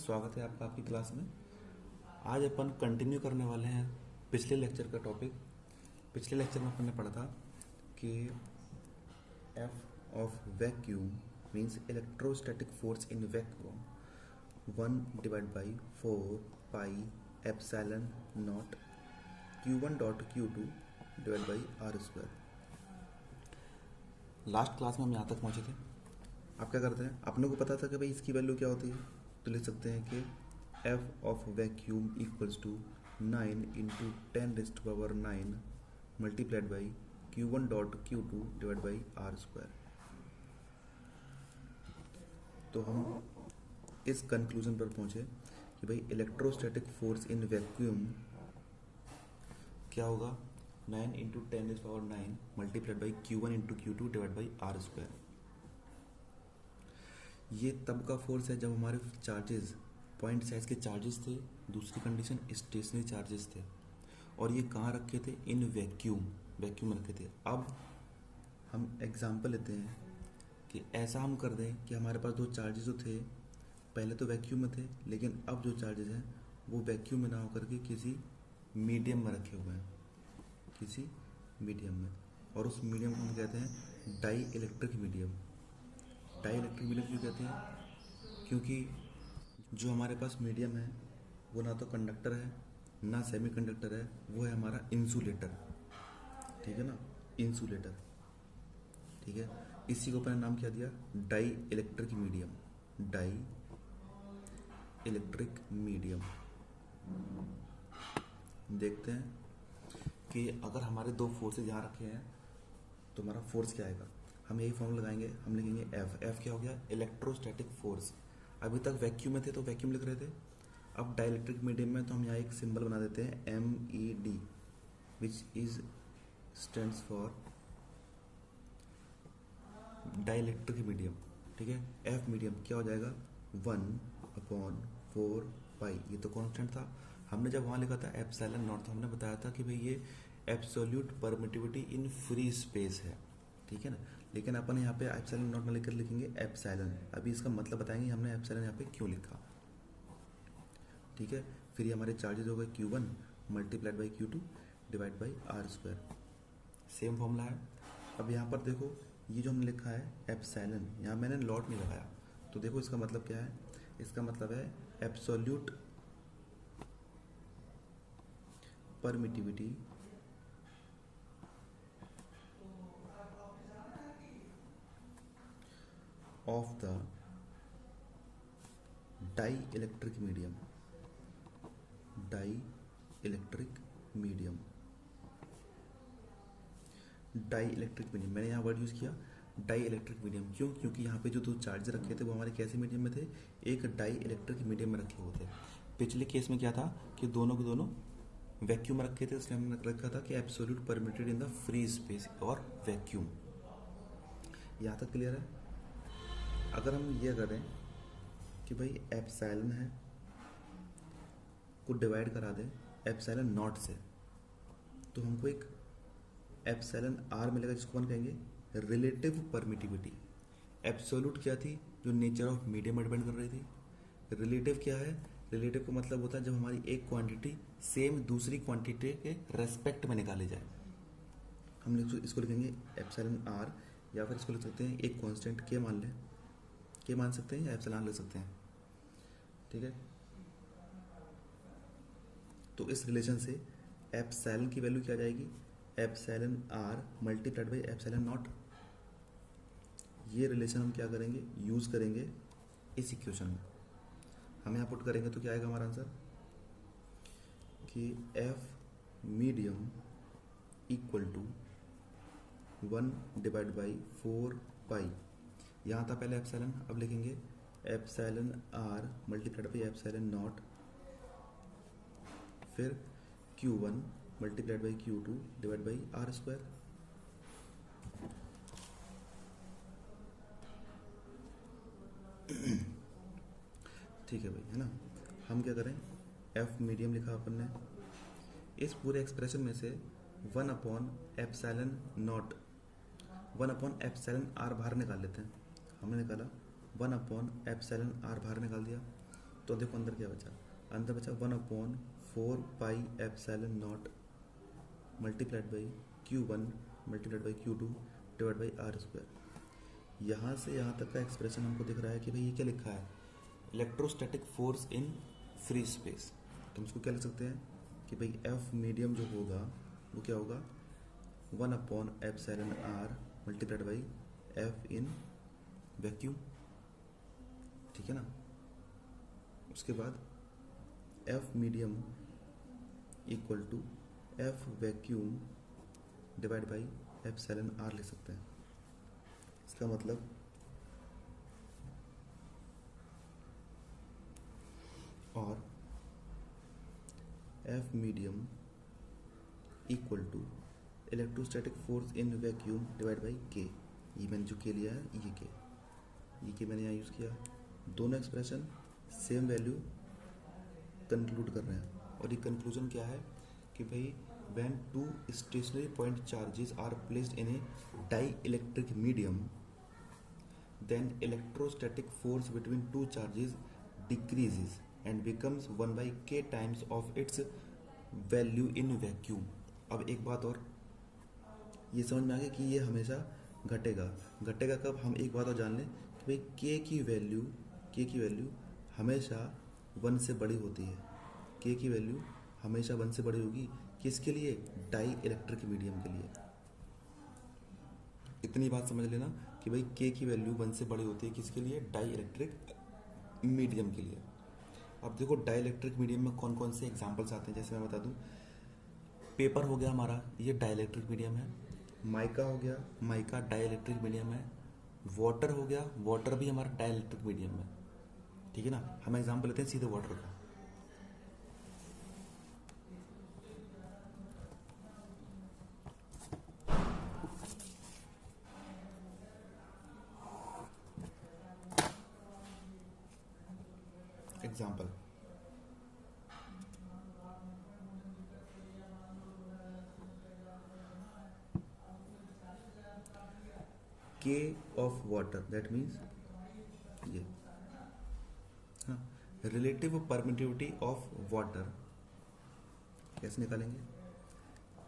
स्वागत है आपका आपकी क्लास में। आज अपन कंटिन्यू करने वाले हैं पिछले लेक्चर का टॉपिक। पिछले लेक्चर में अपन ने पढ़ा था कि f of vacuum means electrostatic force in vacuum 1/4 pi epsilon nought Q1 dot Q2 divide by r square. Last class में हम यहाँ तक पहुँचे थे। आप क्या करते हैं, अपने को पता था कि भाई इसकी वैल्यू क्या होती है, तो लिख सकते हैं कि f of vacuum equals to 9 into 10⁻9 multiplied by Q1 dot Q2 divide by r square. तो हम इस कंक्लूजन पर पहुंचे कि भाई इलेक्ट्रोस्टैटिक फोर्स इन वैक्यूम क्या होगा, 9 into 10⁻9 multiplied by Q1 into Q2 divide by r square. ये तब का फोर्स है जब हमारे चार्जेस पॉइंट साइज के चार्जेस थे। दूसरी कंडीशन स्टेशनरी चार्जेस थे, और ये कहाँ रखे थे, इन वैक्यूम रखे थे। अब हम एग्जांपल लेते हैं कि ऐसा हम कर दें कि हमारे पास दो चार्जेस जो थे पहले तो वैक्यूम में थे, लेकिन अब जो चार्जेस हैं वो वैक्यूम में ना होकर के किसी मीडियम में रखे हुए हैं, किसी मीडियम में। और उस मीडियम को हम कहते हैं dielectric medium. Dielectric medium क्यों कहते हैं, क्योंकि जो हमारे पास मीडियम है वो ना तो कंडक्टर है ना सेमी कंडक्टर है, वो है हमारा इंसुलेटर। ठीक है ना, इंसुलेटर। ठीक है, इसी को अपने नाम क्या दिया, dielectric medium. Dielectric medium. देखते हैं कि अगर हमारे दो फोर्सेज यहाँ रखे हैं तो हमारा फोर्स क्या आएगा। हम यही फॉर्म लगाएंगे, हम लिखेंगे एफ क्या हो गया, इलेक्ट्रोस्टैटिक फोर्स। अभी तक वैक्यूम में थे तो वैक्यूम लिख रहे थे, अब डाइलेक्ट्रिक मीडियम में तो हम यहाँ एक सिंबल बना देते हैं MED, which is stands for dielectric medium. ठीक है, एफ मीडियम क्या हो जाएगा, 1/4 पाई। ये तो कांस्टेंट था। हमने जब वहाँ लिखा था एप्सिलॉन नॉट तो हमने बताया था कि भाई ये absolute permittivity in free space है। ठीक है ना, लेकिन अपन यहाँ पे एप्सिलॉन नॉट में लेकर लिखेंगे एप्सिलॉन। अभी इसका मतलब बताएंगे हमने एप्सिलॉन यहाँ पे क्यों लिखा। ठीक है, फिर ये हमारे चार्जेस हो गए Q1 multiplied by Q2 divide by r square. Same formula है। अब यहाँ पर देखो, ये जो हमने लिखा है एप्सिलॉन, यहाँ मैंने लॉट नहीं लगाया, तो देखो इसका मतलब क्या है, इसका मतलब है absolute permittivity of the dielectric medium। dielectric medium, dielectric medium, मैंने यहाँ वर्ड यूज किया डाइइलेक्ट्रिक मीडियम। क्यों, क्योंकि यहाँ पे जो दो चार्ज रखे थे वो हमारे कैसे मीडियम में थे, एक डाइइलेक्ट्रिक मीडियम में रखे हुए थे। पिछले केस में क्या था कि दोनों के दोनों वैक्यूम में रखे थे, इसलिए हमने रखा था कि absolute permitted in the free space और वैक्यूम। यहाँ तक क्लियर है। अगर हम ये करें कि भाई एप्सिलॉन है को डिवाइड करा दें एप्सिलॉन नॉट से, तो हमको एक एप्सिलॉन आर मिलेगा, जिसको हम कहेंगे रिलेटिव परमिटिविटी। एब्सोल्यूट क्या थी, जो नेचर ऑफ मीडियम में डिपेंड कर रही थी। रिलेटिव क्या है, रिलेटिव का मतलब होता है जब हमारी एक क्वांटिटी सेम दूसरी क्वांटिटी के रेस्पेक्ट में निकाले जाए। हम इसको लिखेंगे एप्सिलॉन आर, या फिर इसको लिख सकते हैं एक कांस्टेंट के मान लें, के मान सकते हैं या एप्सिलॉन ले सकते हैं। ठीक है, तो इस रिलेशन से एप्सिलॉन की वैल्यू क्या आ जाएगी, epsilon r multiplied by epsilon nought. ये रिलेशन हम क्या करेंगे, यूज करेंगे इस इक्वेशन में। हम यहाँ पुट करेंगे तो क्या आएगा हमारा आंसर, कि f medium equal to 1/4 pi. यहाँ था पहले एप्सिलॉन, अब लिखेंगे epsilon r multiplied by epsilon nought, फिर Q1 multiplied by Q2 divide by r square. ठीक है भाई, है ना। हम क्या करें, एफ मीडियम लिखा अपन ने, इस पूरे एक्सप्रेशन में से 1/एप्सिलॉन नॉट, 1/एप्सिलॉन आर बाहर निकाल लेते हैं। हमने निकाला 1/एप्सिलॉन आर बाहर निकाल दिया, तो देखो अंदर क्या बचा, अंदर बचा 1/4 pi epsilon nought multiplied by Q1 multiplied by Q2 divide by r square. यहाँ से यहाँ तक का एक्सप्रेशन हमको दिख रहा है कि भाई ये क्या लिखा है, electrostatic force in free space. तो हम इसको क्या लिख सकते हैं कि भाई एफ मीडियम जो होगा वो क्या होगा 1/एप्सिलॉन r multiplied by f in vacuum, ठीक है ना। उसके बाद f medium equal to f vacuum divide by epsilon r लिख सकते हैं। इसका मतलब और f medium equal to electrostatic force in vacuum divide by k, ये मैंने जो के लिया है ये के मैंने यहाँ यूज़ किया। दोनों एक्सप्रेशन सेम वैल्यू कंक्लूड कर रहे हैं, और ये कंक्लूजन क्या है कि भाई when two stationary point charges are placed in a dielectric medium then electrostatic force between two charges decreases and becomes 1/k times of its value in vacuum. अब एक बात और ये समझ में आ गया कि ये हमेशा घटेगा कब, हम एक बात और जान लें कि भाई के की वैल्यू हमेशा 1 से बड़ी होती है। के की वैल्यू हमेशा 1 से बड़ी होगी किसके लिए, डाई इलेक्ट्रिक मीडियम के लिए। इतनी बात समझ लेना कि भाई के की वैल्यू 1 से बड़ी होती है किसके लिए, डाई इलेक्ट्रिक मीडियम के लिए। अब देखो डाई इलेक्ट्रिक मीडियम में कौन कौन से एग्जांपल्स आते हैं, जैसे मैं बता दूं, पेपर हो गया हमारा, ये डाई इलेक्ट्रिक मीडियम है। माइका हो गया, माइका डाई इलेक्ट्रिक मीडियम है। वाटर हो गया, वाटर भी हमारा डाई इलेक्ट्रिक मीडियम है, ठीक है ना। हम एग्जांपल लेते हैं सीधे वाटर का। Example, K of water that means ये, हाँ, रिलेटिव परमिटिविटी ऑफ वाटर कैसे निकालेंगे,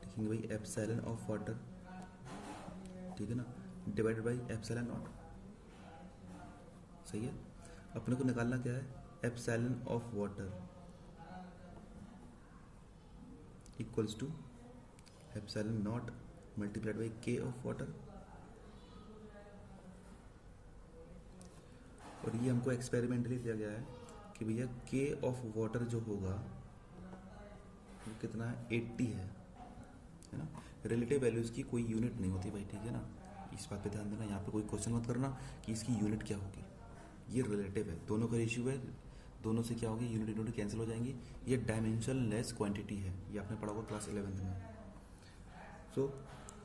लिखेंगे भाई एप्सिलॉन ऑफ वाटर, ठीक है ना, डिवाइडेड बाई एप्सिलॉन नॉट। सही है। अपने को निकालना क्या है, epsilon of water equals to epsilon nought multiplied by k of water. और ये हमको एक्सपेरिमेंटली दिया गया है कि भैया के ऑफ वाटर जो होगा वो कितना है, 80 है ना। रिलेटिव वैल्यूज की कोई यूनिट नहीं होती भाई, ठीक है ना, इस बात पे ध्यान देना। यहाँ पे कोई क्वेश्चन मत करना कि इसकी यूनिट क्या होगी, ये रिलेटिव है, दोनों का रेशियो है, दोनों से क्या होगी, यूनिट कैंसिल हो जाएंगी। ये डायमेंशन लेस क्वांटिटी है, ये आपने पढ़ा होगा क्लास 11th में। सो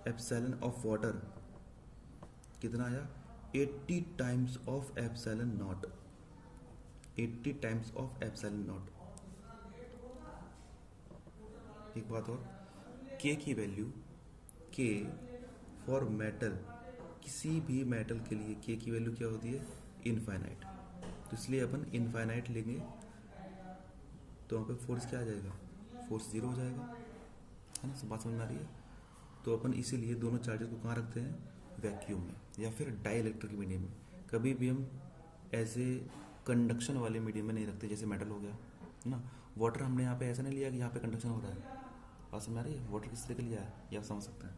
एप्सिलॉन ऑफ वाटर कितना आया, 80 times of epsilon not, 80 times of epsilon not. एक बात और, के की वैल्यू, के फॉर मेटल, किसी भी मेटल के लिए के की वैल्यू क्या होती है, इनफाइनाइट। तो इसलिए अपन इनफाइनाइट लेंगे तो वहाँ पे फोर्स क्या आ जाएगा, फोर्स 0 हो जाएगा, है ना। सब बात समझ में आ रही है। तो अपन इसीलिए दोनों चार्जेस को कहाँ रखते हैं, वैक्यूम में या फिर डाई इलेक्ट्रिक मीडियम में। कभी भी हम ऐसे कंडक्शन वाले मीडियम में नहीं रखते, जैसे मेटल हो गया, है ना। वाटर हमने यहाँ पे ऐसा नहीं लिया कि यहाँ पे कंडक्शन हो रहा है, बात समझ आ रही है। वाटर किस तरह के लिया है ये आप समझ सकते हैं,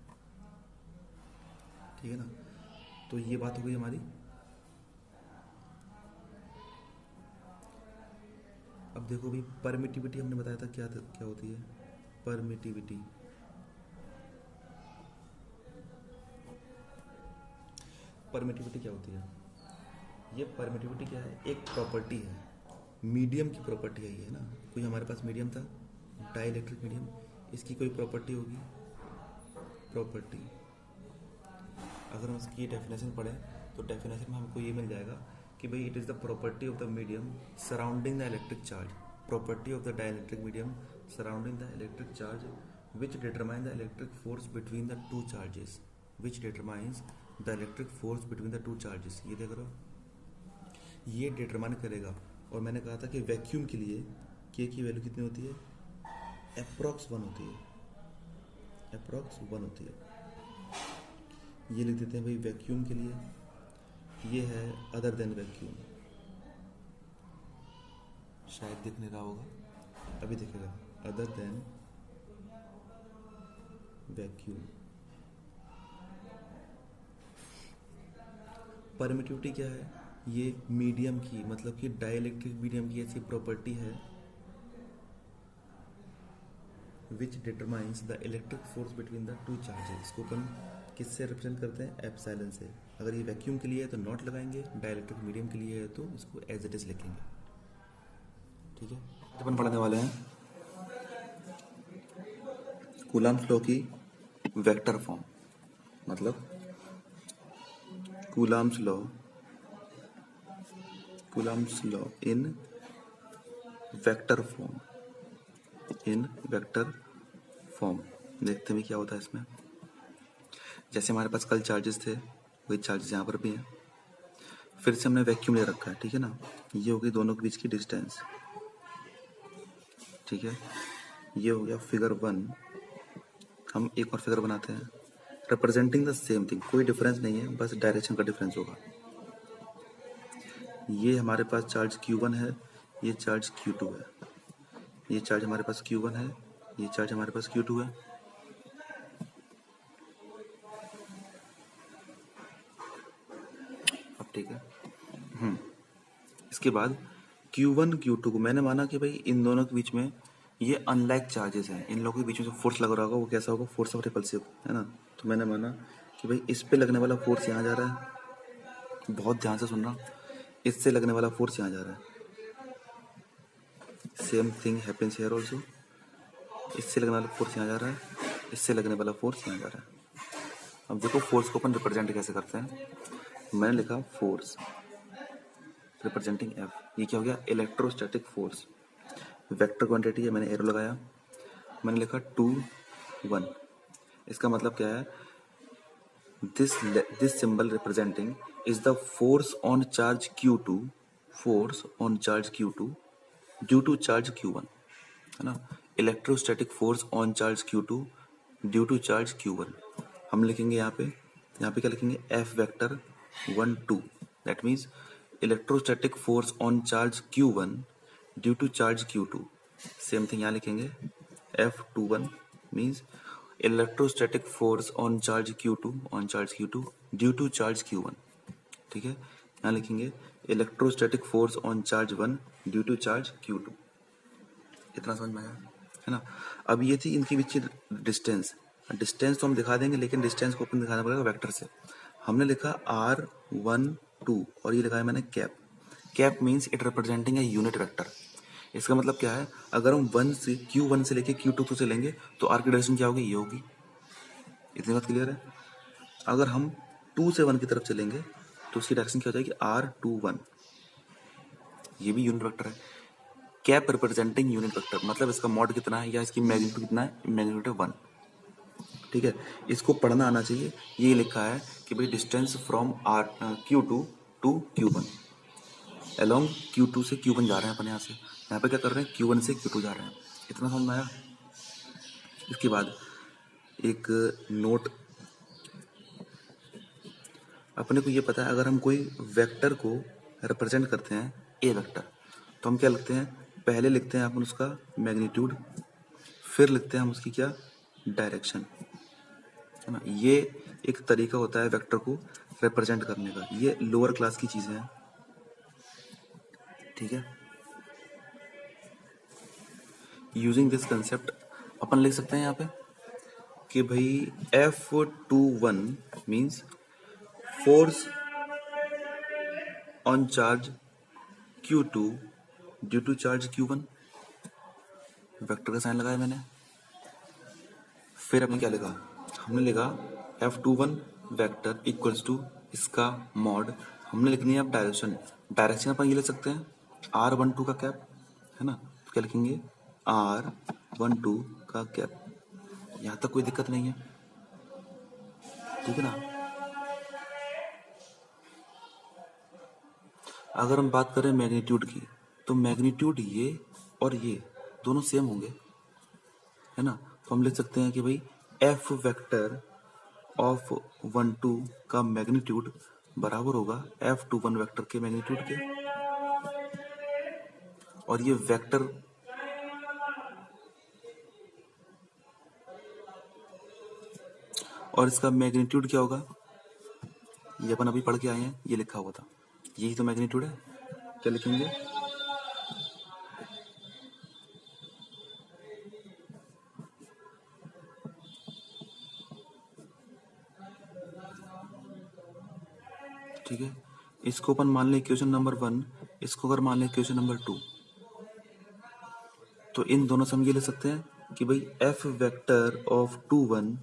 ठीक है ना। तो ये बात हो गई हमारी। अब देखो भाई परमिटिविटी हमने बताया था क्या होती है, परमिटिविटी। परमिटिविटी क्या होती है, ये परमिटिविटी क्या है, एक प्रॉपर्टी है, मीडियम की प्रॉपर्टी है ये, है ना। कोई हमारे पास मीडियम था, डाई इलेक्ट्रिक मीडियम, इसकी कोई प्रॉपर्टी होगी, प्रॉपर्टी। अगर हम इसकी डेफिनेशन पढ़ें तो डेफिनेशन में हमको ये मिल जाएगा कि भाई it is the property of the medium surrounding the electric charge, property of the dielectric medium surrounding the electric charge which determine the electric force between the two charges, which determines the electric force between the two charges. ये देख रहे हो, ये determine करेगा और मैंने कहा था कि वैक्यूम के लिए के की वैल्यू कितनी होती है, अप्रॉक्स 1 होती है, अप्रॉक्स 1 होती है। ये लिख देते हैं भाई वैक्यूम के लिए, ये है अदर देन वैक्यूम, शायद दिख नहीं रहा होगा, अभी दिखेगा, अदर देन वैक्यूम। परमिटिविटी क्या है, ये मीडियम की, मतलब कि डाइलेक्ट्रिक मीडियम की ऐसी प्रॉपर्टी है विच determines the electric force between the two charges. इसको अपन किससे रिप्रेजेंट करते हैं, एप्सिलॉन से। अगर ये वैक्यूम के लिए है तो नॉट लगाएंगे, डाइलेक्ट्रिक मीडियम के लिए है तो इसको एज इट इज लिखेंगे। ठीक है, अपन पढ़ने वाले हैं कूलम्ब्स लॉ की वेक्टर फॉर्म, मतलब Coulomb's law in vector form, in vector form. देखते हैं क्या होता है इसमें। जैसे हमारे पास कल चार्जेस थे, वही चार्जेस यहाँ पर भी हैं। फिर से हमने वैक्यूम ले रखा है, ठीक है ना। ये हो गई दोनों के बीच की डिस्टेंस, ठीक है। ये हो गया फिगर 1। हम एक और फिगर बनाते हैं रिप्रेजेंटिंग द सेम थिंग, कोई डिफरेंस नहीं है, बस डायरेक्शन का डिफरेंस होगा। ये हमारे पास चार्ज Q1 है, ये चार्ज Q2 है। ये चार्ज हमारे पास Q1 है, ये चार्ज हमारे पास Q2 है। अब ठीक है। इसके बाद Q1 Q2 को मैंने माना कि भाई इन दोनों के बीच में ये अनलाइक चार्जेस हैं, इन लोगों के बीच में जो फोर्स लग रहा होगा वो कैसा होगा, फोर्स ऑफ रिपल्सिव, है ना। तो मैंने माना कि भाई इस पे लगने वाला फोर्स यहाँ जा रहा है, बहुत ध्यान से सुनना, इससे लगने वाला फोर्स यहाँ जा रहा है। Same thing happens here also, इससे लगने वाला फोर्स यहाँ जा रहा है, इससे लगने वाला फोर्स यहाँ जा रहा है। अब देखो फोर्स को अपन रिप्रेजेंट कैसे करते हैं। मैंने लिखा फोर्स रिप्रेजेंटिंग एफ, ये क्या हो गया, इलेक्ट्रोस्टैटिक फोर्स। वेक्टर क्वांटिटी है, मैंने एरो लगाया, मैंने लिखा 2 1। इसका मतलब क्या है, this symbol representing is the force on charge Q2, force on charge Q2 due to charge Q1, है ना। Electrostatic force on charge Q2 due to charge Q1। हम लिखेंगे यहाँ पे क्या लिखेंगे, F vector 1 2, that means electrostatic force on charge Q1 due to charge Q2। Same thing यहाँ लिखेंगे F21 means electrostatic force on charge Q2 due to charge Q1। ठीक है, यहाँ लिखेंगे electrostatic force on charge 1 due to charge Q2। इतना समझ में आया, है ना। अब ये थी इनके बीच की डिस्टेंस। डिस्टेंस तो हम दिखा देंगे, लेकिन डिस्टेंस को अपन दिखाना पड़ेगा वेक्टर से। हमने लिखा R1 2 और ये लिखा है मैंने cap. Cap means it representing a unit vector. इसका मतलब क्या है, अगर हम Q1 से लेके Q2 से लेंगे तो आर की डायरेक्शन क्या होगी, ये होगी। इतनी बात क्लियर है। अगर हम 2 से 1 की तरफ चलेंगे तो उसकी डायरेक्शन क्या हो जाएगी, R21। ये भी यूनिट वेक्टर है। कैप रिप्रेजेंटिंग यूनिट वेक्टर, मतलब इसका मॉड कितना है या इसकी मैग्नीट्यूड कितना है, मैग्नीट्यूड 1। ठीक है, इसको पढ़ना आना चाहिए। ये लिखा है कि भाई distance from Q2 to Q1, along Q2 से Q1 जा रहे हैं अपन यहाँ से। यहाँ पे क्या कर रहे हैं, Q1 से Q2 जा रहे हैं। इतना समझ में आया। इसके बाद एक नोट, अपने को ये पता है अगर हम कोई वेक्टर को रिप्रेजेंट करते हैं ए वेक्टर, तो हम क्या लिखते हैं, पहले लिखते हैं अपन उसका मैग्नीट्यूड, फिर लिखते हैं हम उसकी क्या, डायरेक्शन, है ना। ये एक तरीका होता है वेक्टर को रिप्रेजेंट करने का। ये लोअर क्लास की चीजें हैं, ठीक है। यूजिंग दिस कंसेप्ट अपन लिख सकते हैं यहाँ पे कि भाई F21 means force on charge Q2 due to charge Q1। Vector का साइन लगाया मैंने। फिर हमने क्या लिखा, हमने लिखा F21 वेक्टर इक्वल्स टू इसका मॉड। हमने लिखनी है अब डायरेक्शन। डायरेक्शन अपन ये लिख सकते हैं R12 का कैप, है ना। तो क्या लिखेंगे, R12 का कैप। यहां तक कोई दिक्कत नहीं है, ठीक है ना। अगर हम बात करें मैग्नीट्यूड की, तो मैग्नीट्यूड ये और ये दोनों सेम होंगे, है ना। तो हम लिख सकते हैं कि भाई एफ वेक्टर ऑफ 1 2 का मैग्नीट्यूड बराबर होगा F21 वेक्टर के मैग्नीट्यूड के, और ये वेक्टर और इसका मैग्नीट्यूड क्या होगा, ये अपन अभी पढ़ के आए हैं, ये लिखा हुआ था, यही तो मैग्नीट्यूड है। क्या लिखेंगे, ठीक है। इसको अपन मान लें इक्वेशन नंबर 1, इसको अगर मान लें इक्वेशन नंबर 2, तो इन दोनों से हम ये ले सकते हैं कि भाई f vector of 2 1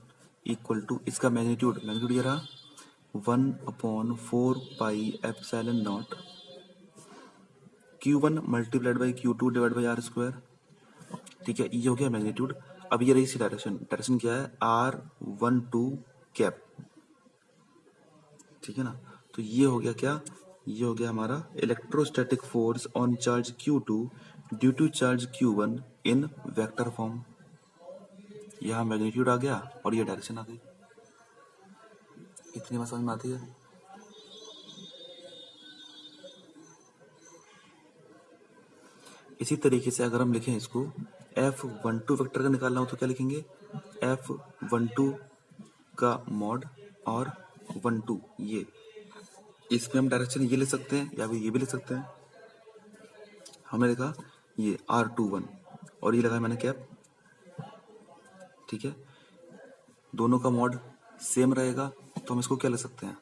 equal to इसका मैग्नीट्यूड ये रहा 1/4 pi epsilon nought Q1 multiplied by Q2 divide by r square, ठीक है। ये हो गया मैग्नीट्यूड। अब ये रही सी डायरेक्शन क्या है, R12 कैप, ठीक है ना। तो ये हो गया क्या, ये हो गया हमारा electrostatic force on charge Q2 due to charge Q1 in vector form. यहाँ मैग्नीट्यूड आ गया और ये डायरेक्शन आ गई। इतनी बात समझ में आती है। इसी तरीके से अगर हम लिखें इसको F12 वेक्टर का निकालना हो तो क्या लिखेंगे, F12 का मॉड और 12 ये, इसमें हम डायरेक्शन ये ले सकते हैं या फिर ये भी ले सकते हैं। हमने लिखा ये R21 और ये लगाया मैंने कैप, ठीक है। दोनों का मॉड सेम रहेगा तो हम इसको क्या ले सकते हैं,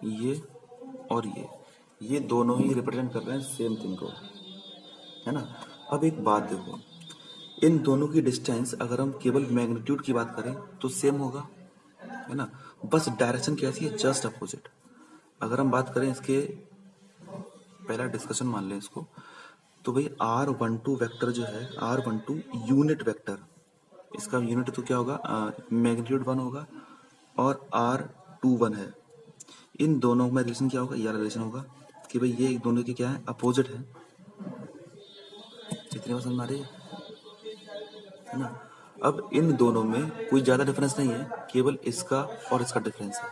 ये और ये दोनों ही रिप्रेजेंट कर रहे हैं सेम थिंग को, है ना। अब एक बात देखो, इन दोनों की डिस्टेंस अगर हम केवल मैग्नीट्यूड की बात करें तो सेम होगा, है ना। बस डायरेक्शन कैसी है, जस्ट अपोजिट। अगर हम बात करें इसके, पहला डिस्कशन मान लें इसको, तो भाई R12 वेक्टर जो है, R12 यूनिट वेक्टर, इसका यूनिट तो क्या होगा, मैग्नीट्यूड 1 होगा और R21 है। इन दोनों में रिलेशन क्या होगा, यह रिलेशन होगा कि भाई ये एक दोनों के क्या है, अपोजिट है। इतनी बात समझ आ रही है ना। अब इन दोनों में कोई ज्यादा डिफरेंस नहीं है, केवल इसका और इसका डिफरेंस है।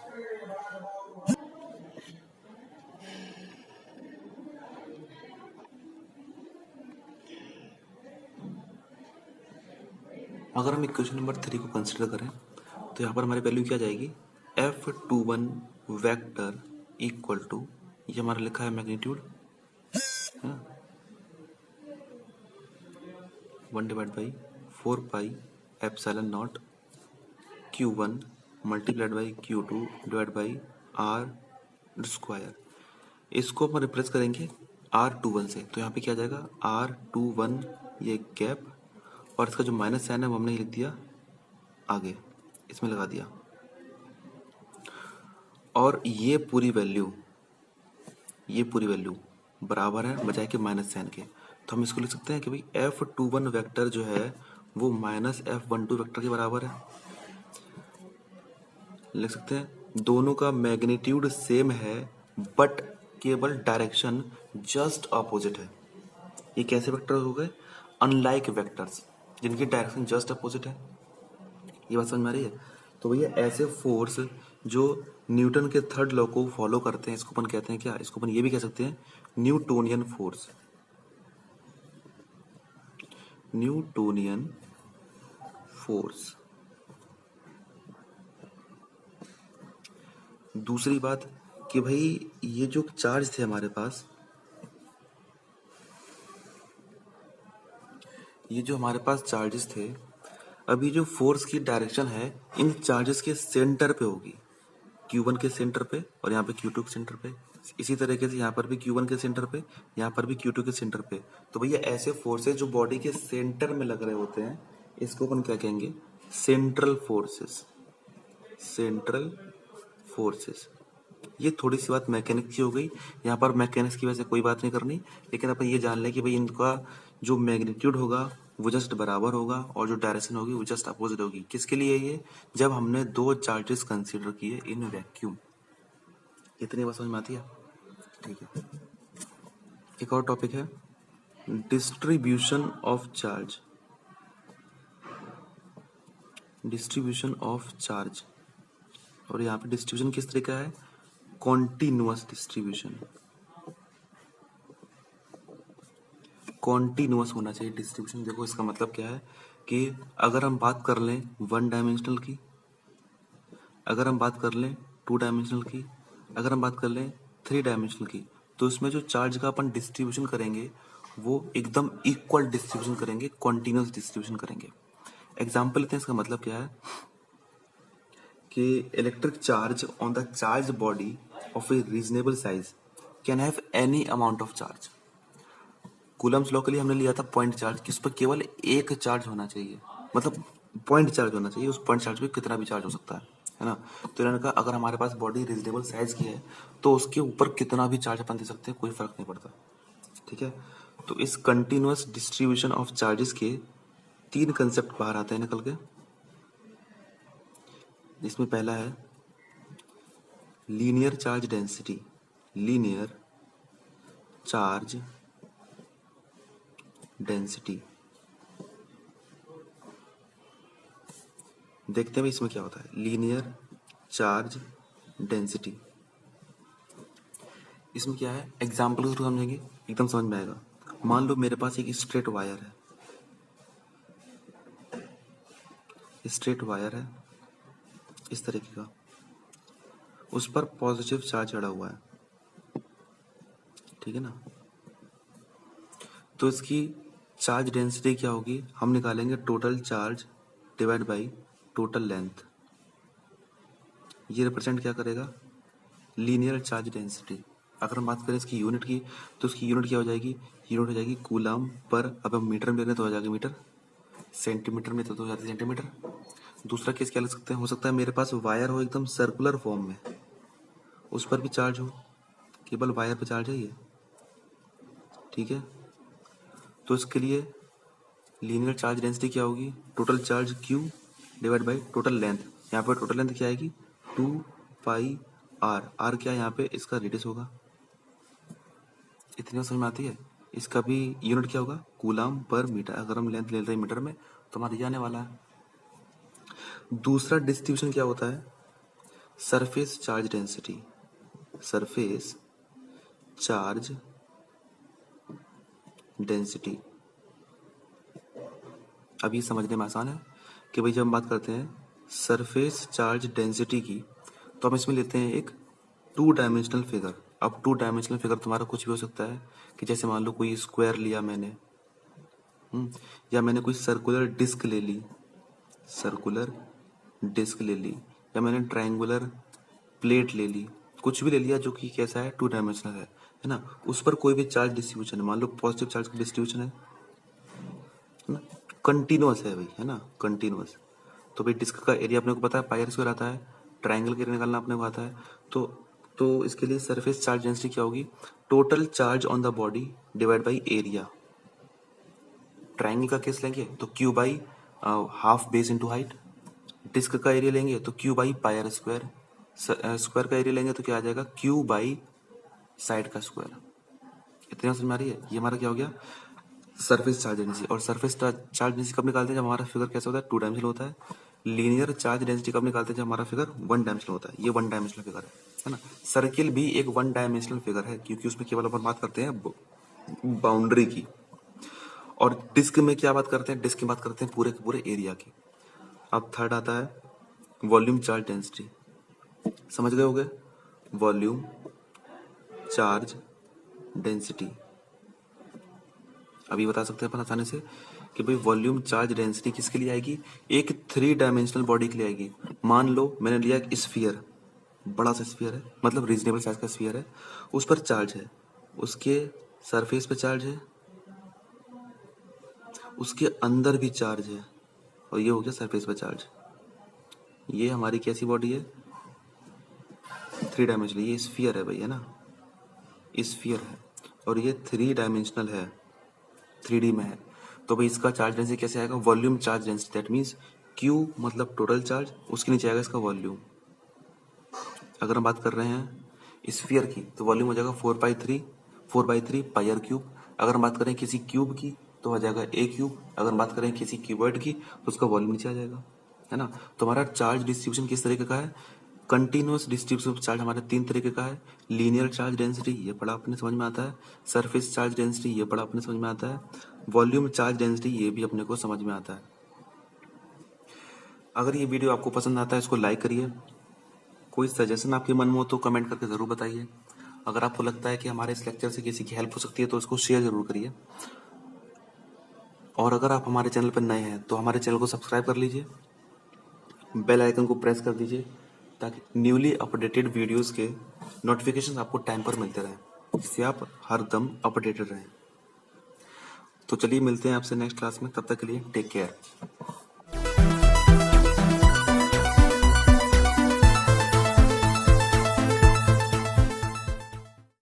अगर हम इक्वेशन नंबर 3 को कंसिडर करें तो यहाँ पर हमारी वैल्यू क्या जाएगी, F21 वेक्टर इक्वल टू, ये हमारा लिखा है मैग्नीट्यूड, है ना, 1/4 pi epsilon nought Q1 multiplied by Q2 divide by r square. इसको हम रिप्लेस करेंगे R21 से, तो यहाँ पे क्या आ जाएगा, R21 ये गैप और इसका जो माइनस साइन है वो हमने लिख दिया आगे, इसमें लगा दिया, और ये पूरी वैल्यू बराबर है बजाय के माइनस साइन के। तो हम इसको लिख सकते हैं कि भाई F21 वेक्टर जो है वो माइनस F12 वेक्टर के बराबर है, लिख सकते हैं। दोनों का मैग्नीट्यूड सेम है बट केवल डायरेक्शन जस्ट अपोजिट है। ये कैसे वेक्टर हो गए, अनलाइक वेक्टर्स जिनकी डायरेक्शन जस्ट अपोजिट है। ये बात समझ में आ रही है। तो भैया ऐसे फोर्स जो न्यूटन के थर्ड लॉ को फॉलो करते हैं, इसको अपन कहते हैं क्या, इसको अपन ये भी कह सकते हैं न्यूटोनियन फोर्स। Newtonian force. दूसरी बात कि भाई ये जो चार्ज थे हमारे पास, ये जो हमारे पास चार्जेस थे, अभी जो फोर्स की डायरेक्शन है इन चार्जेस के सेंटर पे होगी, Q1 के सेंटर पे और यहाँ पे Q2 के सेंटर पे। इसी तरीके से यहाँ पर भी Q1 के सेंटर पे, यहाँ पर भी Q2 के सेंटर पे। तो भैया ऐसे फोर्सेस जो बॉडी के सेंटर में लग रहे होते हैं इसको अपन क्या कहेंगे, सेंट्रल फोर्सेस, सेंट्रल फोर्सेस। ये थोड़ी सी बात मैकेनिक्स की हो गई। यहाँ पर मैकेनिक्स की वजह से कोई बात नहीं करनी, लेकिन अपन ये जान लें कि भाई इनका जो मैग्नीट्यूड होगा वो जस्ट बराबर होगा और जो डायरेक्शन होगी वो जस्ट अपोजिट होगी। किसके लिए ये, जब हमने दो चार्जेस कंसीडर किए इन वैक्यूम। इतनी बात समझ में आती है, ठीक है। एक और टॉपिक है distribution of charge, distribution of charge. और यहाँ पे डिस्ट्रीब्यूशन किस तरह का है, कॉन्टिन्यूअस डिस्ट्रीब्यूशन, कॉन्टिन्यूअस होना चाहिए डिस्ट्रीब्यूशन। देखो इसका मतलब क्या है कि अगर हम बात कर लें वन डायमेंशनल की, अगर हम बात कर लें टू डायमेंशनल की, अगर हम बात कर लें थ्री डायमेंशनल की, तो इसमें जो चार्ज का अपन डिस्ट्रीब्यूशन करेंगे वो एकदम इक्वल डिस्ट्रीब्यूशन करेंगे, कॉन्टिन्यूअस डिस्ट्रीब्यूशन करेंगे। एग्जाम्पल लेते हैं, इसका मतलब क्या है कि electric charge on the charge body of A reasonable size can have any amount of charge. Coulomb's law के लिए हमने लिया था पॉइंट चार्ज, कि उस पर केवल एक चार्ज होना चाहिए, मतलब पॉइंट चार्ज होना चाहिए, उस पॉइंट चार्ज पे कितना भी चार्ज हो सकता है ना। तो इन्होंने कहा अगर हमारे पास बॉडी रीजनेबल साइज की है तो उसके ऊपर कितना भी चार्ज अपन दे सकते हैं, कोई फर्क नहीं पड़ता, ठीक है। तो इस कंटिन्यूअस डिस्ट्रीब्यूशन ऑफ चार्जेस के तीन कंसेप्ट बाहर आते हैं निकल के। इसमें पहला है linear charge density, linear charge density. देखते हैं इसमें क्या होता है, लीनियर चार्ज डेंसिटी। इसमें क्या है, एग्जाम्पल के थ्रू समझेंगे, एकदम समझ में आएगा। मान लो मेरे पास एक स्ट्रेट वायर है, स्ट्रेट वायर है इस तरीके का, उस पर पॉजिटिव चार्ज चढ़ा हुआ है, ठीक है ना। तो इसकी चार्ज डेंसिटी क्या होगी, हम निकालेंगे total charge divide by total length. ये रिप्रेजेंट क्या करेगा, लीनियर चार्ज डेंसिटी। अगर हम बात करें इसकी यूनिट की, तो इसकी यूनिट क्या हो जाएगी, यूनिट हो जाएगी कूलम पर, अब हम मीटर में ले तो हो जाएगा मीटर, सेंटीमीटर में तो हो जाती है सेंटीमीटर। दूसरा केस क्या ले सकते हैं, हो सकता है मेरे पास वायर हो एकदम सर्कुलर फॉर्म में, उस पर भी चार्ज हो, केवल वायर पे चार्ज है ये, ठीक है। तो इसके लिए लीनियर चार्ज डेंसिटी क्या होगी, total charge Q divide by total length. यहाँ पे टोटल लेंथ क्या आएगी, 2 पाई आर क्या है यहाँ पे, इसका रेडियस होगा। इतनी समझ में आती है। इसका भी यूनिट क्या होगा, कूलम पर मीटर। अगर हम लेंथ ले रहे हैं मीटर में तो हमारा ये आने वाला है। दूसरा डिस्ट्रीब्यूशन क्या होता है, surface charge density, surface charge density. अब ये समझने में आसान है कि भाई जब हम बात करते हैं सरफेस चार्ज डेंसिटी की, तो हम इसमें लेते हैं एक टू डायमेंशनल फिगर। अब टू डायमेंशनल फिगर तुम्हारा कुछ भी हो सकता है, कि जैसे मान लो कोई स्क्वायर लिया मैंने, या मैंने कोई सर्कुलर डिस्क ले ली, सर्कुलर डिस्क ले ली, या मैंने ट्रायंगुलर प्लेट ले ली, कुछ भी ले लिया जो कि कैसा है, टू डायमेंशनल है ना। उस पर कोई भी चार्ज डिस्ट्रीब्यूशन है, मान लो पॉजिटिव चार्ज का डिस्ट्रीब्यूशन है ना, कंटिन्यूअस है भाई, है ना, कंटिन्यूअस। तो भाई डिस्क का एरिया अपने को पता है, पाई आर स्क्वायर आता है, ट्रायंगल का एरिया निकालना अपने को आता है। तो इसके लिए सरफेस चार्ज डेंसिटी क्या होगी, total charge on the body divide by area. Triangle का केस लेंगे तो q by half base into height. Disc का एरिया लेंगे तो q by pi r square. Square का एरिया लेंगे तो क्या आ जाएगा, क्यू बाई साइड का स्क्वायर। इतना समझ में आ रही है। ये हमारा क्या हो गया, सरफेस चार्ज डेंसिटी। और सरफेस चार्ज डेंसिटी कब निकालते हैं, जब हमारा फिगर कैसा होता है, टू डायमेंशनल होता है। लीनियर चार्ज डेंसिटी कब निकालते हैं, जब हमारा फिगर वन डायमेंशनल होता है। ये वन डायमेंशनल फिगर है ना। सर्किल भी एक वन डायमेंशनल फिगर है, क्योंकि उसमें केवल अपन बात करते हैं बाउंड्री की। और डिस्क में क्या बात करते हैं, डिस्क की बात करते हैं पूरे के पूरे एरिया की। अब थर्ड आता है वॉल्यूम चार्ज डेंसिटी। समझ गए होगे, वॉल्यूम चार्ज डेंसिटी। अभी बता सकते हैं अपन आसानी से कि भाई वॉल्यूम चार्ज डेंसिटी किसके लिए आएगी, एक थ्री डायमेंशनल बॉडी के लिए आएगी। मान लो मैंने लिया एक स्फीयर, बड़ा सा स्फीयर है, मतलब रीजनेबल साइज का स्फीयर है, उस पर चार्ज है, उसके सरफेस पे चार्ज है, उसके अंदर भी चार्ज है, और ये हो गया सरफेस पर चार्ज। ये हमारी कैसी बॉडी है, 3 डायमेंशनल, ये स्फीयर है भाई, है ना, स्फीयर है, और ये 3 डायमेंशनल है, 3D में है। तो भाई इसका चार्ज डेंसिटी कैसे आएगा, volume charge density, that means Q मतलब टोटल चार्ज, उसके नीचे आएगा इसका वॉल्यूम। अगर हम बात कर रहे हैं स्फीयर की तो वॉल्यूम हो जाएगा 4/3 पाई आर क्यूब। अगर हम बात करें किसी क्यूब की तो हो जाएगा ए क्यूब। अगर हम बात करें किसी क्यूबॉइड की तो उसका वॉल्यूम नीचे आ जाएगा, है ना। तो हमारा चार्ज डिस्ट्रीब्यूशन किस तरीके का है, कंटिन्यूअस डिस्ट्रीब्यूशन ऑफ चार्ज हमारे 3 तरीके का है। लीनियर चार्ज डेंसिटी, ये पढ़ा अपने समझ में आता है। सरफेस चार्ज डेंसिटी, ये पढ़ा अपने समझ में आता है। वॉल्यूम चार्ज डेंसिटी, ये भी अपने को समझ में आता है। अगर ये वीडियो आपको पसंद आता है इसको लाइक करिए। कोई सजेशन आपके मन में हो तो कमेंट करके ज़रूर बताइए। अगर आपको लगता है कि हमारे इस लेक्चर से किसी की हेल्प हो सकती है तो इसको शेयर ज़रूर करिए। और अगर आप हमारे चैनल पर नए हैं तो हमारे चैनल को सब्सक्राइब कर लीजिए, बेल आइकन को प्रेस कर दीजिए, ताकि न्यूली अपडेटेड वीडियोस के नोटिफिकेशन आपको टाइम पर मिलते रहें, जिससे आप हर दम अपडेटेड रहें। तो चलिए मिलते हैं आपसे नेक्स्ट क्लास में, तब तक के लिए टेक केयर।